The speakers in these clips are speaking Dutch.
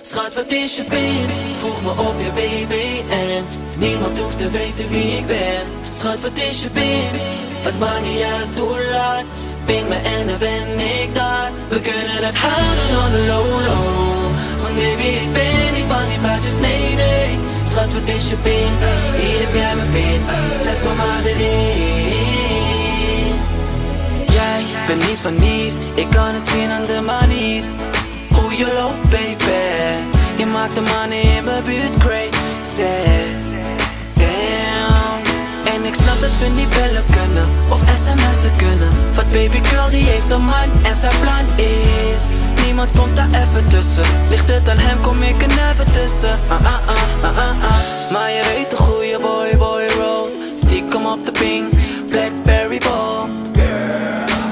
Schat, wat is je pin? Voeg me op je BBN. Niemand hoeft te weten wie ik ben. Schat, wat is je pin? Het maakt niet uit, doorlaat. Ping me en dan ben ik daar. We kunnen het houden on the low. Want baby, ik ben niet van die praatjes, nee. Schat, wat is je pin? Hier heb jij mijn pin. Zet me maar erin. Jij bent niet van hier. Ik kan het zien aan de manier hoe je loopt, baby. Je maakt de mannen in mijn buurt crazy. Damn. En ik snap dat we niet bellen kunnen of sms'en kunnen. Want baby girl die heeft een man en zijn plan is niemand komt daar even tussen. Ligt het aan hem, kom ik er never tussen. Maar je weet de goeie boy roll. Stiekem op de ping, Blackberry ball.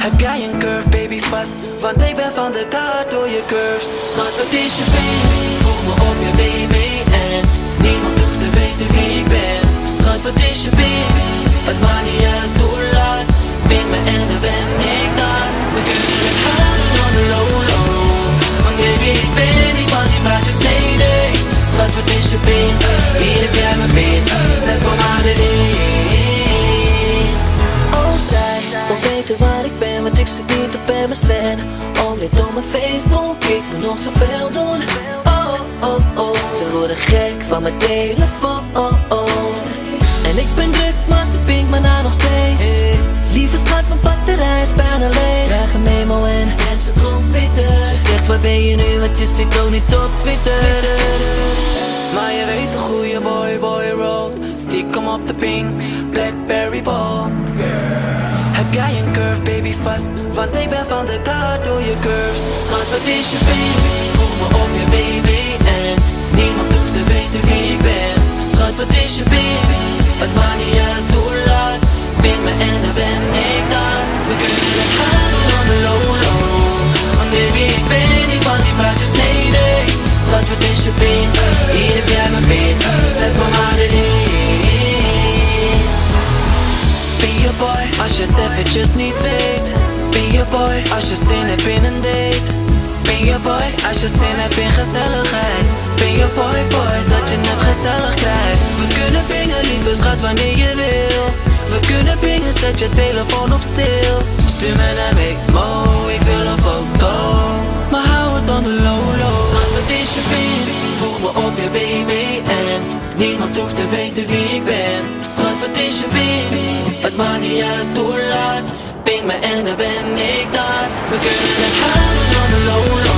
Heb jij een curve, baby, vast? Want ik ben van de kaart door je curves. Schat, wat is je pin? Voeg me op je BBN. Niemand hoeft te weten wie ik ben. Schat, wat is je pin? Het maakt niet uit, doorlaat. Ping me en dan ben ik daar. We kunnen het houden on the low. Want baby, ik ben niet van die praatjes, nee. Schat, wat is je pin? Hier heb jij mijn pin. Zet me maar erin. Oh, zij wil weten waar ik ben, want ik zit niet op MSN. Oh, let op mijn Facebook, ik moet nog zoveel doen. Oh, ze worden gek van mijn telefoon. En ik ben druk, maar ze pinkt me na nog steeds. Lieve schat, mijn batterij is bijna leeg. Krijg een memo en ze komt bitter. Ze zegt, waar ben je nu, want je zit ook niet op Twitter. Maar je weet de goeie boy road. Stiekem op de ping, Blackberry ball. Heb jij een curve, baby, vast? Want ik ben van de kaart door je curves. Schat, wat is je pin? Voeg me op je BBN. Niemand hoeft te weten wie ik ben. Schat, wat is je pin? Het maakt niet uit, doorlaat. Ping me en dan ben ik daar. We kunnen het houden on the low. Want baby, ik ben niet van die praatjes, nee. Schat, wat is je pin? Hier heb jij mijn pin. Zet me maar erin. Ben je boy, als je het eventjes niet weet. Ben je boy, als je zin hebt in een date. Ben je boy, als je zin hebt in gezelligheid. Ben je boy, dat je het gezellig krijgt. We kunnen pingen, lieve schat, wanneer je wil. We kunnen pingen, zet je telefoon op stil. Stuur me naar Memo, ik wil een foto. Maar hou het on the low. Schat, wat is je pin? Voeg me op je BBN. Niemand hoeft te weten wie ik ben. Schat, wat is je pin? Het maakt niet uit, doorlaat. Ping me en dan ben ik daar. We kunnen het houden on the low.